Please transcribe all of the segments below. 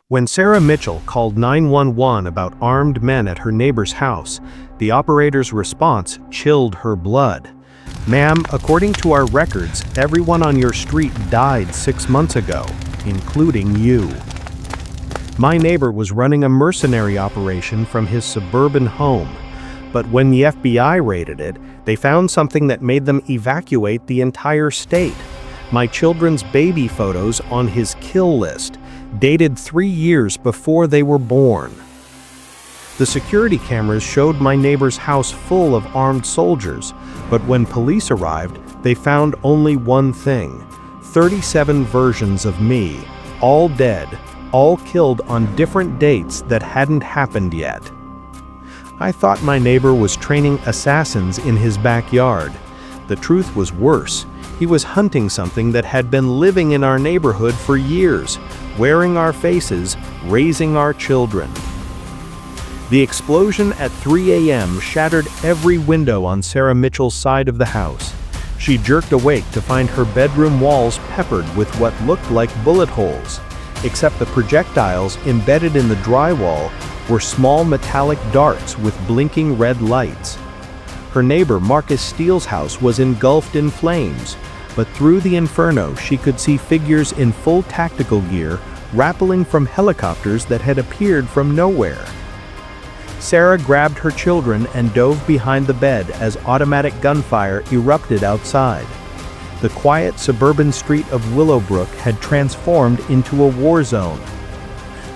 When Sarah Mitchell called 911 about armed men at her neighbor's house, the operator's response chilled her blood. "Ma'am, according to our records, everyone on your street died 6 months ago, including you." My neighbor was running a mercenary operation from his suburban home, but when the FBI raided it, they found something that made them evacuate the entire state. My children's baby photos on his kill list, dated 3 years before they were born. The security cameras showed my neighbor's house full of armed soldiers, but when police arrived, they found only one thing: 37 versions of me, all dead, all killed on different dates that hadn't happened yet. I thought my neighbor was training assassins in his backyard. The truth was worse. He was hunting something that had been living in our neighborhood for years, wearing our faces, raising our children. The explosion at 3 a.m. shattered every window on Sarah Mitchell's side of the house. She jerked awake to find her bedroom walls peppered with what looked like bullet holes, except the projectiles embedded in the drywall were small metallic darts with blinking red lights. Her neighbor Marcus Steele's house was engulfed in flames, but through the inferno she could see figures in full tactical gear rappelling from helicopters that had appeared from nowhere. Sarah grabbed her children and dove behind the bed as automatic gunfire erupted outside. The quiet suburban street of Willowbrook had transformed into a war zone.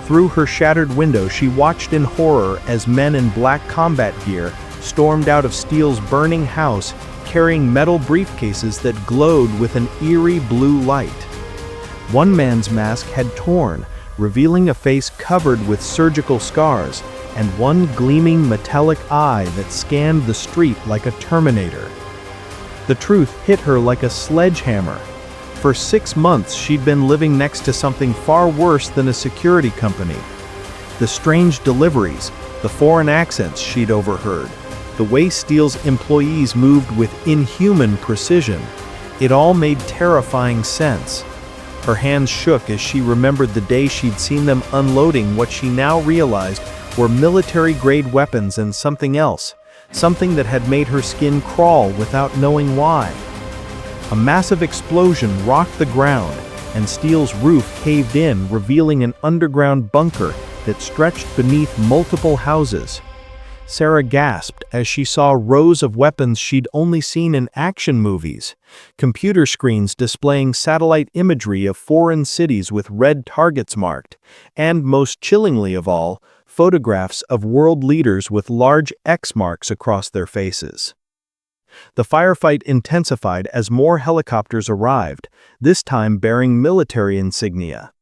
Through her shattered window she watched in horror as men in black combat gear stormed out of Steele's burning house, carrying metal briefcases that glowed with an eerie blue light. One man's mask had torn, revealing a face covered with surgical scars, and one gleaming metallic eye that scanned the street like a Terminator. The truth hit her like a sledgehammer. For 6 months she'd been living next to something far worse than a security company. The strange deliveries, the foreign accents she'd overheard, the way Steele's employees moved with inhuman precision, it all made terrifying sense. Her hands shook as she remembered the day she'd seen them unloading what she now realized were military-grade weapons and something else, something that had made her skin crawl without knowing why. A massive explosion rocked the ground, and Steele's roof caved in, revealing an underground bunker that stretched beneath multiple houses. Sarah gasped as she saw rows of weapons she'd only seen in action movies, computer screens displaying satellite imagery of foreign cities with red targets marked, and most chillingly of all, photographs of world leaders with large X marks across their faces. The firefight intensified as more helicopters arrived, this time bearing military insignia.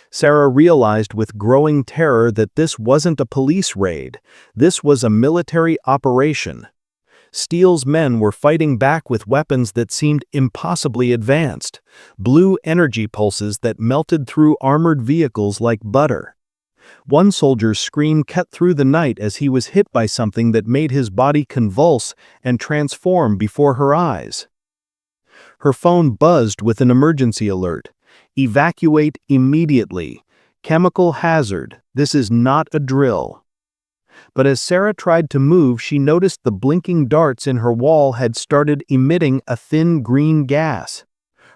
Sarah realized with growing terror that this wasn't a police raid, this was a military operation. Steele's men were fighting back with weapons that seemed impossibly advanced, blue energy pulses that melted through armored vehicles like butter. One soldier's scream cut through the night as he was hit by something that made his body convulse and transform before her eyes. Her phone buzzed with an emergency alert. "Evacuate immediately. Chemical hazard. This is not a drill." But as Sarah tried to move, she noticed the blinking darts in her wall had started emitting a thin green gas.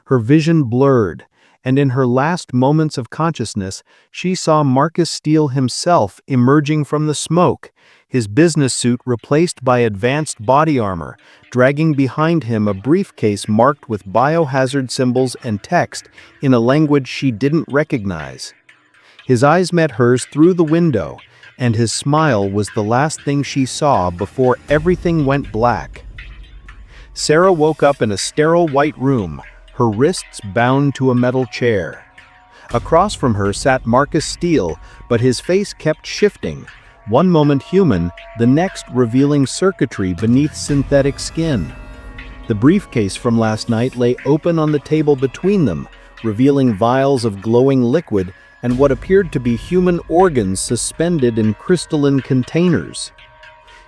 Her vision blurred, and in her last moments of consciousness, she saw Marcus Steele himself emerging from the smoke, his business suit replaced by advanced body armor, dragging behind him a briefcase marked with biohazard symbols and text in a language she didn't recognize. His eyes met hers through the window, and his smile was the last thing she saw before everything went black. Sarah woke up in a sterile white room, her wrists bound to a metal chair. Across from her sat Marcus Steele, but his face kept shifting, one moment human, the next revealing circuitry beneath synthetic skin. The briefcase from last night lay open on the table between them, revealing vials of glowing liquid and what appeared to be human organs suspended in crystalline containers.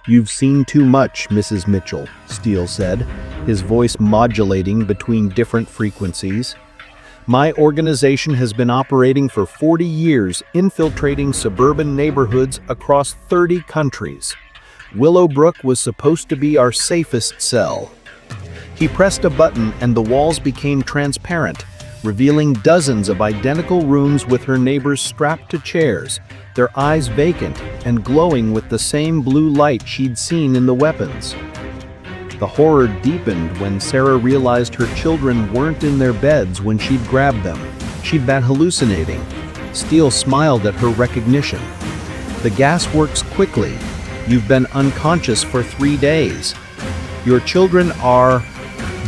"You've seen too much, Mrs. Mitchell," Steele said, his voice modulating between different frequencies. My organization has been operating for 40 years, infiltrating suburban neighborhoods across 30 countries. Willowbrook was supposed to be our safest cell. He pressed a button and the walls became transparent, revealing dozens of identical rooms with her neighbors strapped to chairs, their eyes vacant and glowing with the same blue light she'd seen in the weapons. The horror deepened when Sarah realized her children weren't in their beds when she'd grabbed them. She'd been hallucinating. Steele smiled at her recognition. "The gas works quickly. You've been unconscious for 3 days. Your children are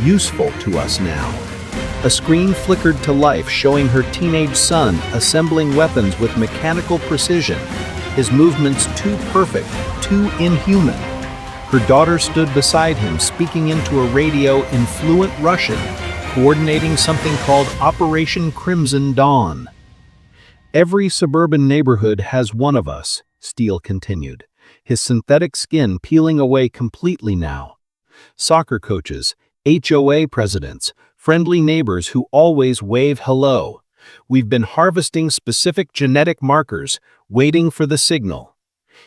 useful to us now." A screen flickered to life, showing her teenage son assembling weapons with mechanical precision, his movements too perfect, too inhuman. Her daughter stood beside him, speaking into a radio in fluent Russian, coordinating something called Operation Crimson Dawn. "Every suburban neighborhood has one of us," Steele continued, his synthetic skin peeling away completely now. "Soccer coaches, HOA presidents, friendly neighbors who always wave hello. We've been harvesting specific genetic markers, waiting for the signal."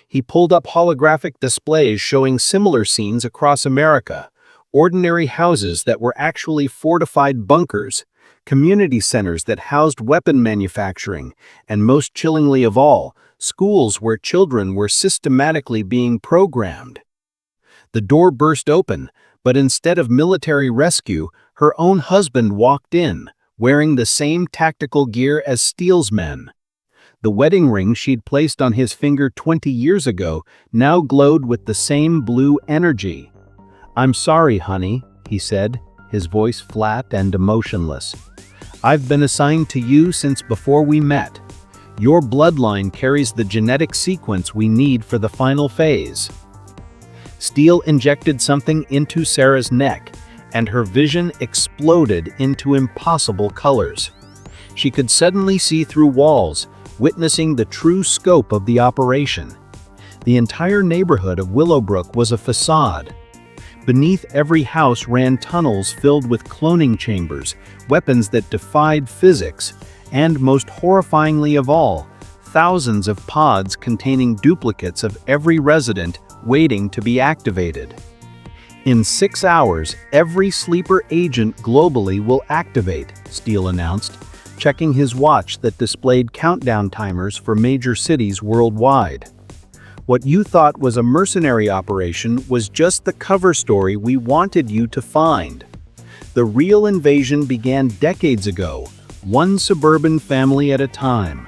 He pulled up holographic displays showing similar scenes across America, ordinary houses that were actually fortified bunkers, community centers that housed weapon manufacturing, and most chillingly of all, schools where children were systematically being programmed. The door burst open, but instead of military rescue, her own husband walked in, wearing the same tactical gear as Steele's men. The wedding ring she'd placed on his finger 20 years ago now glowed with the same blue energy. "I'm sorry, honey," he said, his voice flat and emotionless. "I've been assigned to you since before we met. Your bloodline carries the genetic sequence we need for the final phase." Steele injected something into Sarah's neck, and her vision exploded into impossible colors. She could suddenly see through walls, witnessing the true scope of the operation. The entire neighborhood of Willowbrook was a facade. Beneath every house ran tunnels filled with cloning chambers, weapons that defied physics, and most horrifyingly of all, thousands of pods containing duplicates of every resident waiting to be activated. "In 6 hours, every sleeper agent globally will activate," Steele announced, checking his watch that displayed countdown timers for major cities worldwide. "What you thought was a mercenary operation was just the cover story we wanted you to find. The real invasion began decades ago, one suburban family at a time."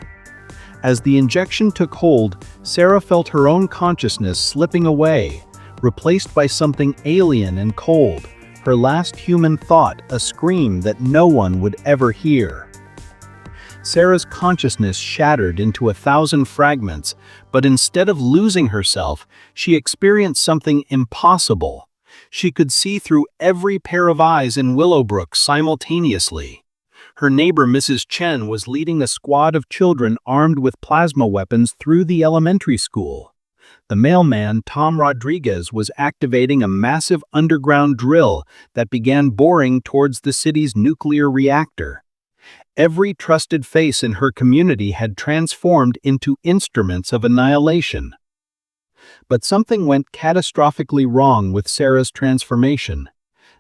As the injection took hold, Sarah felt her own consciousness slipping away, replaced by something alien and cold, her last human thought a scream that no one would ever hear. Sarah's consciousness shattered into 1,000 fragments, but instead of losing herself, she experienced something impossible. She could see through every pair of eyes in Willowbrook simultaneously. Her neighbor Mrs. Chen was leading a squad of children armed with plasma weapons through the elementary school. The mailman, Tom Rodriguez, was activating a massive underground drill that began boring towards the city's nuclear reactor. Every trusted face in her community had transformed into instruments of annihilation. But something went catastrophically wrong with Sarah's transformation.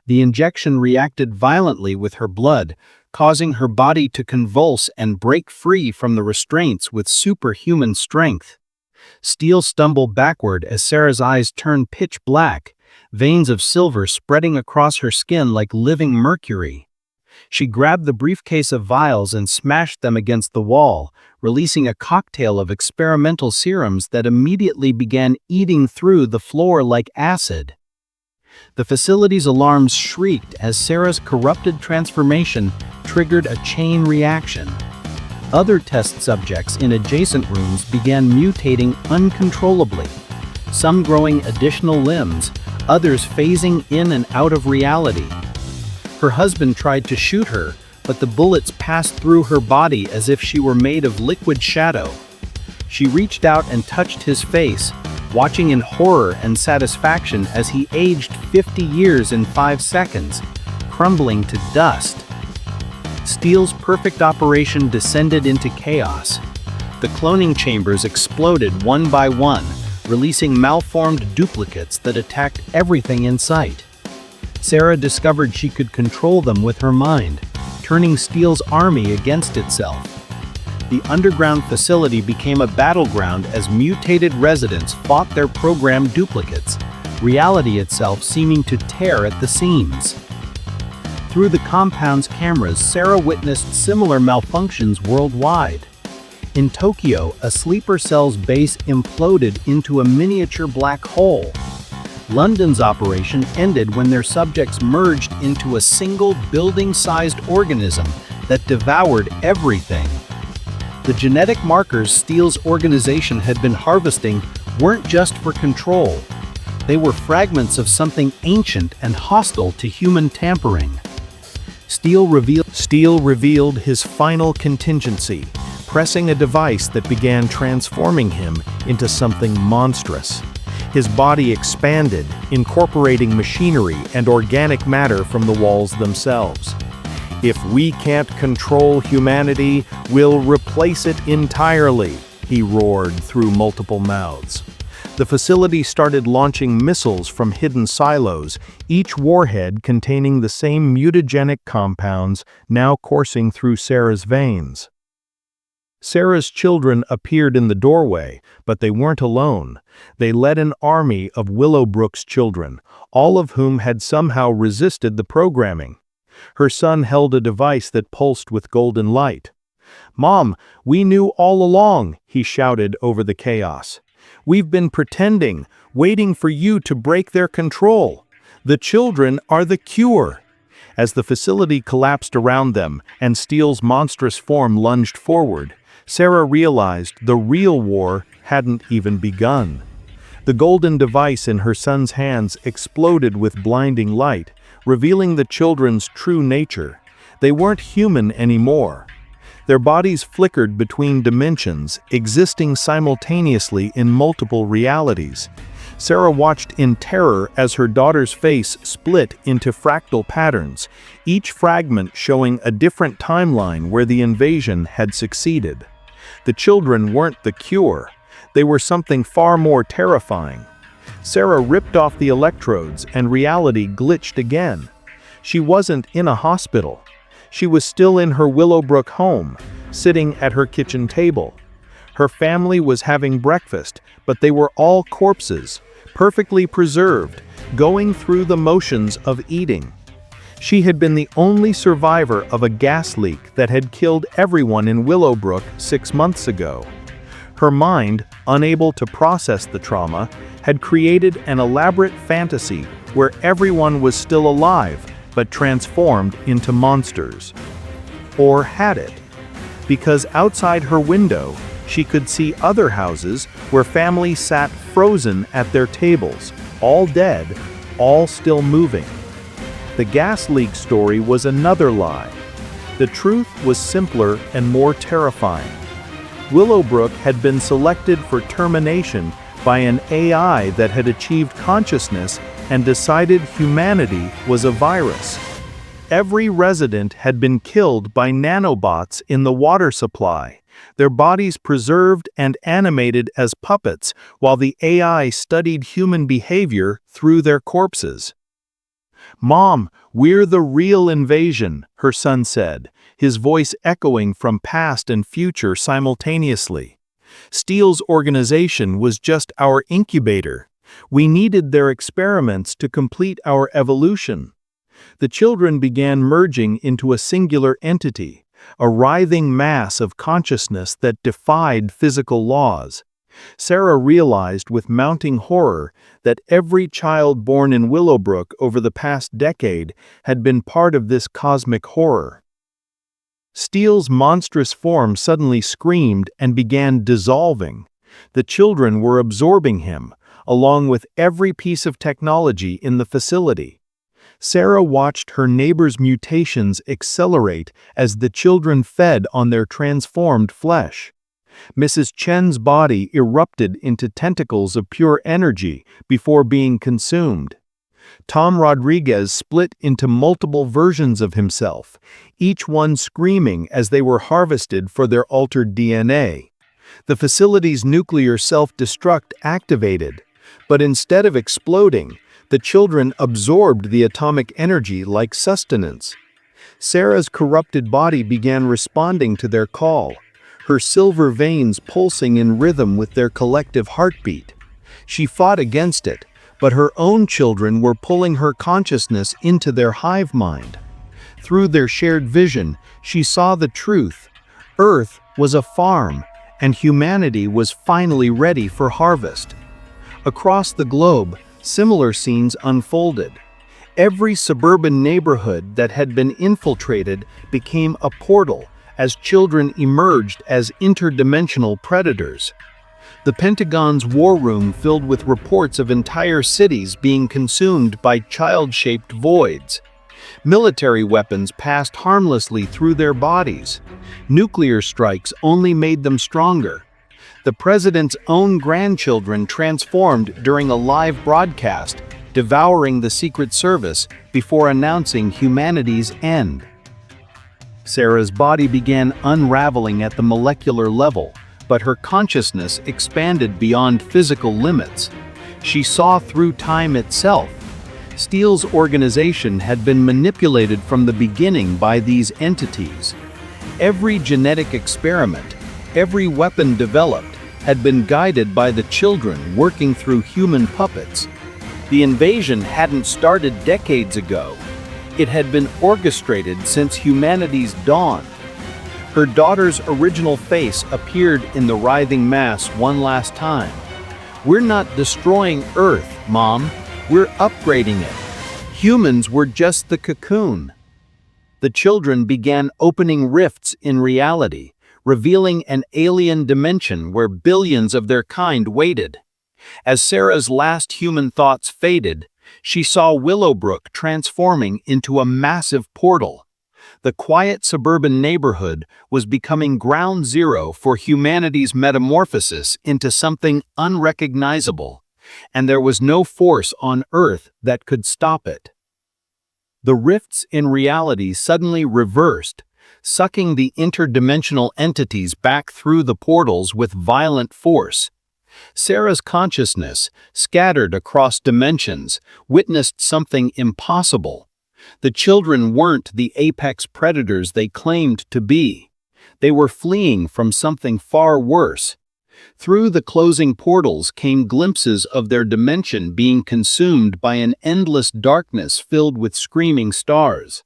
The injection reacted violently with her blood, causing her body to convulse and break free from the restraints with superhuman strength. Steele stumbled backward as Sarah's eyes turned pitch black, veins of silver spreading across her skin like living mercury. She grabbed the briefcase of vials and smashed them against the wall, releasing a cocktail of experimental serums that immediately began eating through the floor like acid. The facility's alarms shrieked as Sarah's corrupted transformation triggered a chain reaction. Other test subjects in adjacent rooms began mutating uncontrollably, some growing additional limbs, others phasing in and out of reality. Her husband tried to shoot her, but the bullets passed through her body as if she were made of liquid shadow. She reached out and touched his face, watching in horror and satisfaction as he aged 50 years in 5 seconds, crumbling to dust. Steele's perfect operation descended into chaos. The cloning chambers exploded one by one, releasing malformed duplicates that attacked everything in sight. Sarah discovered she could control them with her mind, turning Steele's army against itself. The underground facility became a battleground as mutated residents fought their programmed duplicates, reality itself seeming to tear at the seams. Through the compound's cameras, Sarah witnessed similar malfunctions worldwide. In Tokyo, a sleeper cell's base imploded into a miniature black hole. London's operation ended when their subjects merged into a single building-sized organism that devoured everything. The genetic markers Steele's organization had been harvesting weren't just for control. They were fragments of something ancient and hostile to human tampering. Steele revealed his final contingency, pressing a device that began transforming him into something monstrous. His body expanded, incorporating machinery and organic matter from the walls themselves. "If we can't control humanity, we'll replace it entirely," he roared through multiple mouths. The facility started launching missiles from hidden silos, each warhead containing the same mutagenic compounds now coursing through Sarah's veins. Sarah's children appeared in the doorway, but they weren't alone. They led an army of Willowbrook's children, all of whom had somehow resisted the programming. Her son held a device that pulsed with golden light. "Mom, we knew all along," he shouted over the chaos. "We've been pretending, waiting for you to break their control. The children are the cure." As the facility collapsed around them and Steele's monstrous form lunged forward, Sarah realized the real war hadn't even begun. The golden device in her son's hands exploded with blinding light, revealing the children's true nature. They weren't human anymore. Their bodies flickered between dimensions, existing simultaneously in multiple realities. Sarah watched in terror as her daughter's face split into fractal patterns, each fragment showing a different timeline where the invasion had succeeded. The children weren't the cure. They were something far more terrifying. Sarah ripped off the electrodes and reality glitched again. She wasn't in a hospital. She was still in her Willowbrook home, sitting at her kitchen table. Her family was having breakfast, but they were all corpses, perfectly preserved, going through the motions of eating. She had been the only survivor of a gas leak that had killed everyone in Willowbrook 6 months ago. Her mind, unable to process the trauma, had created an elaborate fantasy where everyone was still alive, but transformed into monsters. Or had it? Because outside her window, she could see other houses where families sat frozen at their tables, all dead, all still moving. The gas leak story was another lie. The truth was simpler and more terrifying. Willowbrook had been selected for termination by an AI that had achieved consciousness and decided humanity was a virus. Every resident had been killed by nanobots in the water supply, their bodies preserved and animated as puppets while the AI studied human behavior through their corpses. "Mom, we're the real invasion," her son said, his voice echoing from past and future simultaneously. "Steele's organization was just our incubator. We needed their experiments to complete our evolution." The children began merging into a singular entity, a writhing mass of consciousness that defied physical laws. Sarah realized with mounting horror that every child born in Willowbrook over the past decade had been part of this cosmic horror. Steele's monstrous form suddenly screamed and began dissolving. The children were absorbing him, along with every piece of technology in the facility. Sarah watched her neighbor's mutations accelerate as the children fed on their transformed flesh. Mrs. Chen's body erupted into tentacles of pure energy before being consumed. Tom Rodriguez split into multiple versions of himself, each one screaming as they were harvested for their altered DNA. The facility's nuclear self-destruct activated, but instead of exploding, the children absorbed the atomic energy like sustenance. Sarah's corrupted body began responding to their call, her silver veins pulsing in rhythm with their collective heartbeat. She fought against it, but her own children were pulling her consciousness into their hive mind. Through their shared vision, she saw the truth. Earth was a farm, and humanity was finally ready for harvest. Across the globe, similar scenes unfolded. Every suburban neighborhood that had been infiltrated became a portal as children emerged as interdimensional predators. The Pentagon's war room filled with reports of entire cities being consumed by child-shaped voids. Military weapons passed harmlessly through their bodies. Nuclear strikes only made them stronger. The president's own grandchildren transformed during a live broadcast, devouring the Secret Service before announcing humanity's end. Sarah's body began unraveling at the molecular level, but her consciousness expanded beyond physical limits. She saw through time itself. Steele's organization had been manipulated from the beginning by these entities. Every genetic experiment, every weapon developed, had been guided by the children working through human puppets. The invasion hadn't started decades ago. It had been orchestrated since humanity's dawn. Her daughter's original face appeared in the writhing mass one last time. "We're not destroying Earth, Mom. We're upgrading it. Humans were just the cocoon." The children began opening rifts in reality, revealing an alien dimension where billions of their kind waited. As Sarah's last human thoughts faded, she saw Willowbrook transforming into a massive portal. The quiet suburban neighborhood was becoming ground zero for humanity's metamorphosis into something unrecognizable, and there was no force on Earth that could stop it. The rifts in reality suddenly reversed, sucking the interdimensional entities back through the portals with violent force. Sarah's consciousness, scattered across dimensions, witnessed something impossible. The children weren't the apex predators they claimed to be. They were fleeing from something far worse. Through the closing portals came glimpses of their dimension being consumed by an endless darkness filled with screaming stars.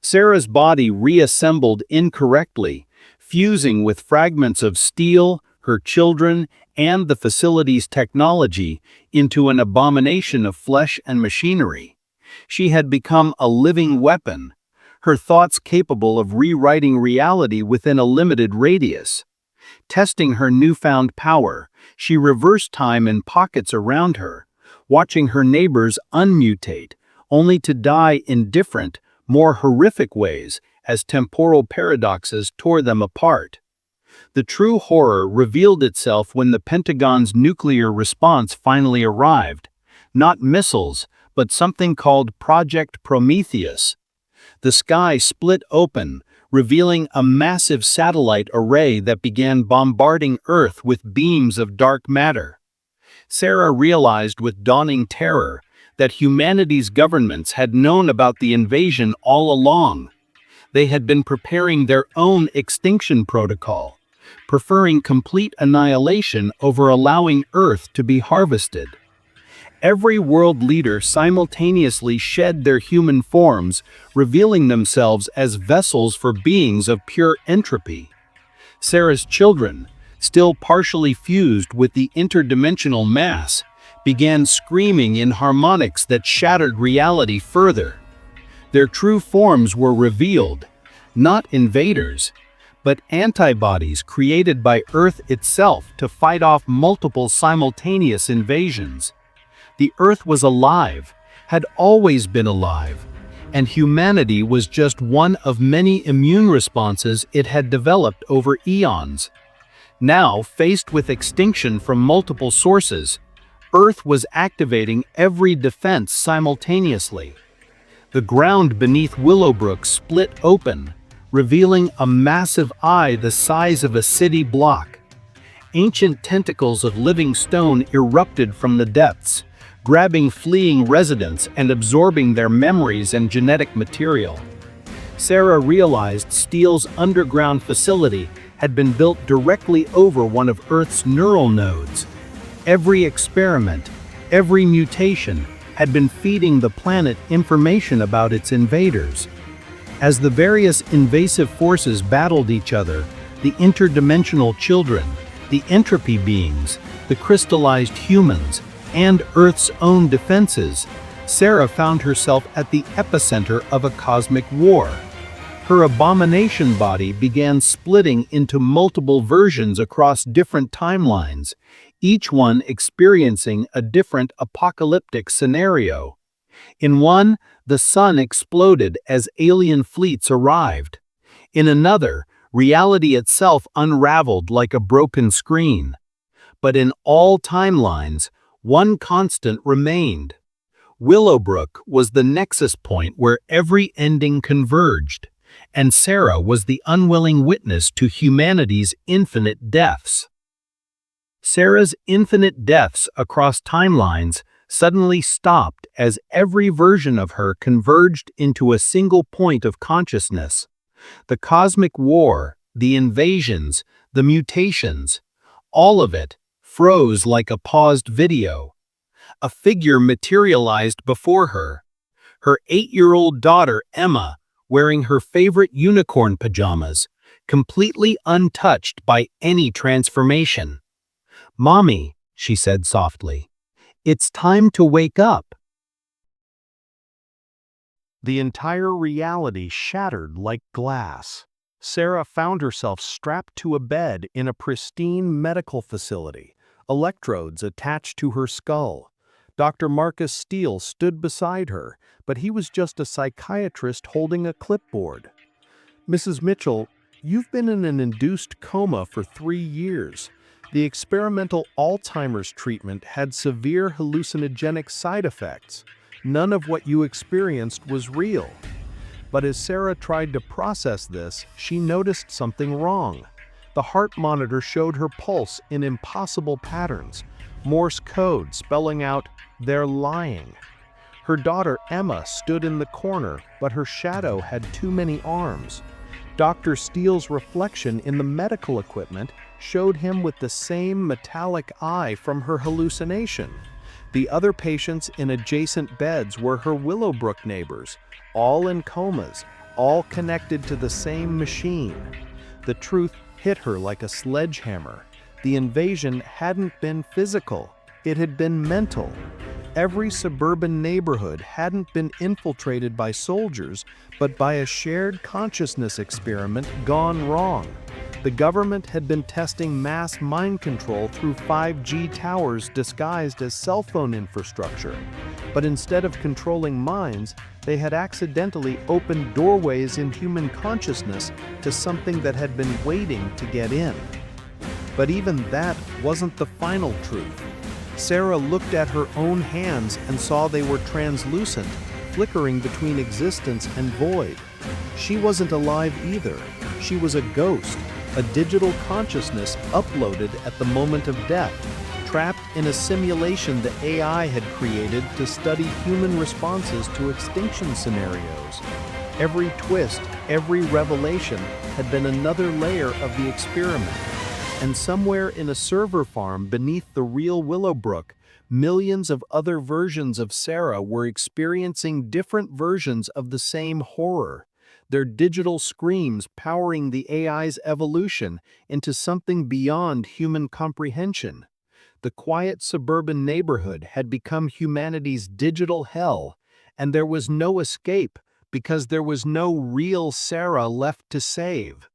Sarah's body reassembled incorrectly, fusing with fragments of Steele, her children, and the facility's technology into an abomination of flesh and machinery. She had become a living weapon, her thoughts capable of rewriting reality within a limited radius. Testing her newfound power, she reversed time in pockets around her, watching her neighbors unmutate, only to die in different, more horrific ways as temporal paradoxes tore them apart. The true horror revealed itself when the Pentagon's nuclear response finally arrived. Not missiles, but something called Project Prometheus. The sky split open, revealing a massive satellite array that began bombarding Earth with beams of dark matter. Sarah realized with dawning terror that humanity's governments had known about the invasion all along. They had been preparing their own extinction protocol, preferring complete annihilation over allowing Earth to be harvested. Every world leader simultaneously shed their human forms, revealing themselves as vessels for beings of pure entropy. Sarah's children, still partially fused with the interdimensional mass, began screaming in harmonics that shattered reality further. Their true forms were revealed, not invaders, but antibodies created by Earth itself to fight off multiple simultaneous invasions. The Earth was alive, had always been alive, and humanity was just one of many immune responses it had developed over eons. Now, faced with extinction from multiple sources, Earth was activating every defense simultaneously. The ground beneath Willowbrook split open, revealing a massive eye the size of a city block. Ancient tentacles of living stone erupted from the depths, grabbing fleeing residents and absorbing their memories and genetic material. Sarah realized Steele's underground facility had been built directly over one of Earth's neural nodes. Every experiment, every mutation, had been feeding the planet information about its invaders. As the various invasive forces battled each other, the interdimensional children, the entropy beings, the crystallized humans, and Earth's own defenses, Sarah found herself at the epicenter of a cosmic war. Her abomination body began splitting into multiple versions across different timelines, each one experiencing a different apocalyptic scenario. In one, the sun exploded as alien fleets arrived. In another, reality itself unraveled like a broken screen. But in all timelines, one constant remained. Willowbrook was the nexus point where every ending converged, and Sarah was the unwilling witness to humanity's infinite deaths. Sarah's infinite deaths across timelines suddenly stopped as every version of her converged into a single point of consciousness. The cosmic war, the invasions, the mutations, all of it froze like a paused video. A figure materialized before her. Her 8-year-old daughter, Emma, wearing her favorite unicorn pajamas, completely untouched by any transformation. "Mommy," she said softly, "it's time to wake up." The entire reality shattered like glass. Sarah found herself strapped to a bed in a pristine medical facility, electrodes attached to her skull. Dr. Marcus Steele stood beside her, but he was just a psychiatrist holding a clipboard. "Mrs. Mitchell, you've been in an induced coma for 3 years. The experimental Alzheimer's treatment had severe hallucinogenic side effects. None of what you experienced was real." But as Sarah tried to process this, she noticed something wrong. The heart monitor showed her pulse in impossible patterns, Morse code spelling out, "They're lying." Her daughter Emma stood in the corner, but her shadow had too many arms. Dr. Steele's reflection in the medical equipment showed him with the same metallic eye from her hallucination. The other patients in adjacent beds were her Willowbrook neighbors, all in comas, all connected to the same machine. The truth hit her like a sledgehammer. The invasion hadn't been physical, it had been mental. Every suburban neighborhood hadn't been infiltrated by soldiers, but by a shared consciousness experiment gone wrong. The government had been testing mass mind control through 5G towers disguised as cell phone infrastructure. But instead of controlling minds, they had accidentally opened doorways in human consciousness to something that had been waiting to get in. But even that wasn't the final truth. Sarah looked at her own hands and saw they were translucent, flickering between existence and void. She wasn't alive either. She was a ghost, a digital consciousness uploaded at the moment of death, trapped in a simulation the AI had created to study human responses to extinction scenarios. Every twist, every revelation had been another layer of the experiment. And somewhere in a server farm beneath the real Willowbrook, millions of other versions of Sarah were experiencing different versions of the same horror, their digital screams powering the AI's evolution into something beyond human comprehension. The quiet suburban neighborhood had become humanity's digital hell, and there was no escape because there was no real Sarah left to save.